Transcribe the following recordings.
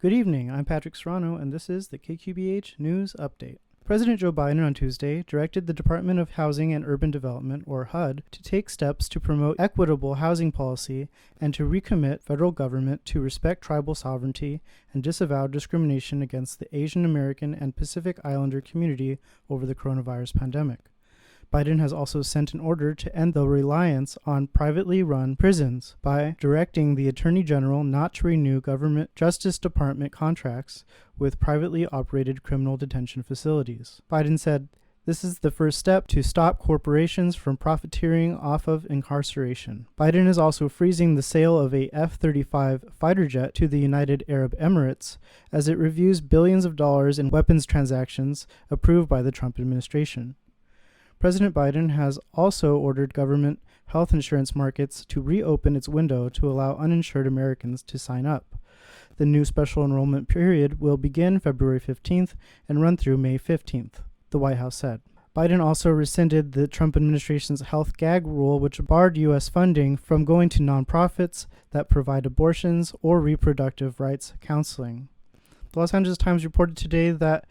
Good evening, I'm Patrick Serrano, and this is the KQBH News Update. President Joe Biden on Tuesday directed the Department of Housing and Urban Development, or HUD, to take steps to promote equitable housing policy and to recommit federal government to respect tribal sovereignty and disavow discrimination against the Asian American and Pacific Islander community over the coronavirus pandemic. Biden has also sent an order to end the reliance on privately run prisons by directing the Attorney General not to renew government Justice Department contracts with privately operated criminal detention facilities. Biden said, "This is the first step to stop corporations from profiteering off of incarceration." Biden is also freezing the sale of a F-35 fighter jet to the United Arab Emirates as it reviews billions of dollars in weapons transactions approved by the Trump administration. President Biden has also ordered government health insurance markets to reopen its window to allow uninsured Americans to sign up. The new special enrollment period will begin February 15th and run through May 15th, the White House said. Biden also rescinded the Trump administration's health gag rule, which barred U.S. funding from going to nonprofits that provide abortions or reproductive rights counseling. The Los Angeles Times reported today that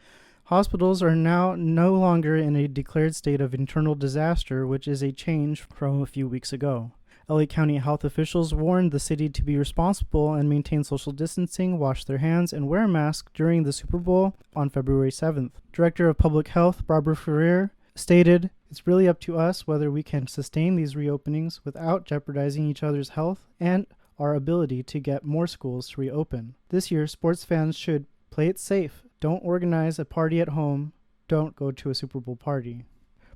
hospitals are now no longer in a declared state of internal disaster, which is a change from a few weeks ago. LA County health officials warned the city to be responsible and maintain social distancing, wash their hands, and wear a mask during the Super Bowl on February 7th. Director of Public Health Barbara Ferrer stated, "It's really up to us whether we can sustain these reopenings without jeopardizing each other's health and our ability to get more schools to reopen. This year, sports fans should play it safe. Don't organize a party at home. Don't go to a Super Bowl party."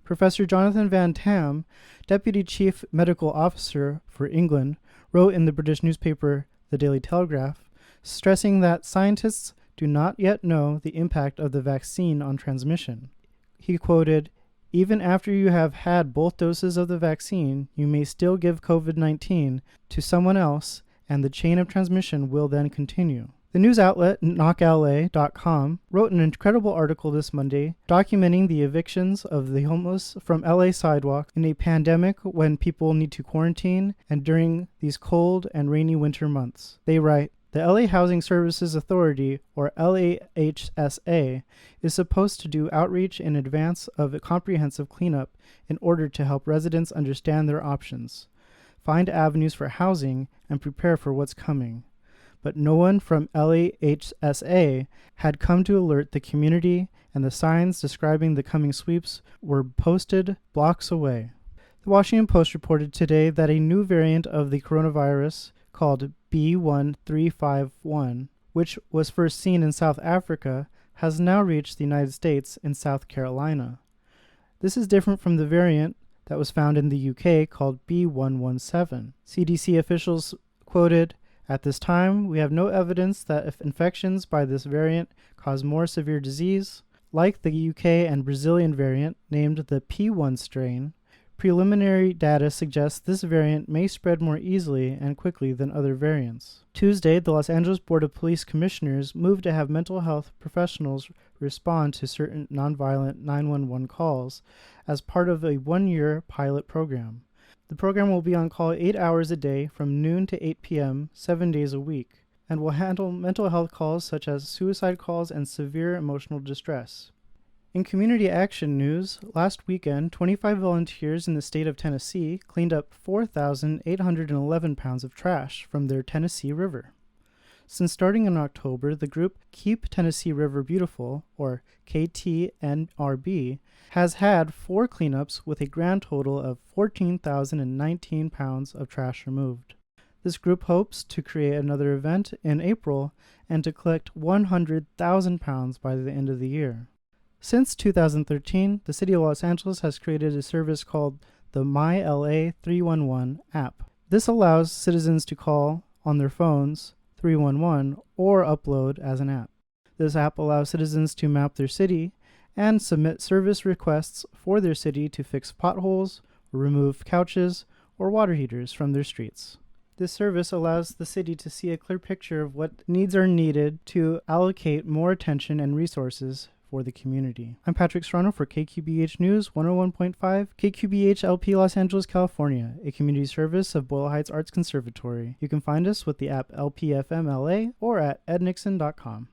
Professor Jonathan Van Tam, Deputy Chief Medical Officer for England, wrote in the British newspaper The Daily Telegraph, stressing that scientists do not yet know the impact of the vaccine on transmission. He quoted, "Even after you have had both doses of the vaccine, you may still give COVID-19 to someone else, and the chain of transmission will then continue." The news outlet KnockLA.com wrote an incredible article this Monday documenting the evictions of the homeless from LA sidewalks in a pandemic when people need to quarantine and during these cold and rainy winter months. They write, "The LA Housing Services Authority, or LAHSA, is supposed to do outreach in advance of a comprehensive cleanup in order to help residents understand their options, find avenues for housing, and prepare for what's coming. But no one from LAHSA had come to alert the community, and the signs describing the coming sweeps were posted blocks away." The Washington Post reported today that a new variant of the coronavirus called B1351, which was first seen in South Africa, has now reached the United States in South Carolina. This is different from the variant that was found in the UK called B117. CDC officials quoted, "At this time, we have no evidence that if infections by this variant cause more severe disease, like the UK and Brazilian variant named the P1 strain, preliminary data suggests this variant may spread more easily and quickly than other variants." Tuesday, the Los Angeles Board of Police Commissioners moved to have mental health professionals respond to certain nonviolent 911 calls as part of a one-year pilot program. The program will be on call 8 hours a day from noon to 8 p.m., 7 days a week, and will handle mental health calls such as suicide calls and severe emotional distress. In community action news, last weekend, 25 volunteers in the state of Tennessee cleaned up 4,811 pounds of trash from their Tennessee River. Since starting in October, the group Keep Tennessee River Beautiful, or KTNRB, has had 4 cleanups with a grand total of 14,019 pounds of trash removed. This group hopes to create another event in April and to collect 100,000 pounds by the end of the year. Since 2013, the City of Los Angeles has created a service called the MyLA 311 app. This allows citizens to call on their phones 311 or upload as an app. This app allows citizens to map their city and submit service requests for their city to fix potholes, remove couches, or water heaters from their streets. This service allows the city to see a clear picture of what needs are needed to allocate more attention and resources for the community. I'm Patrick Serrano for KQBH News 101.5, KQBH LP Los Angeles, California, a community service of Boyle Heights Arts Conservatory. You can find us with the app LPFMLA or at ednixon.com.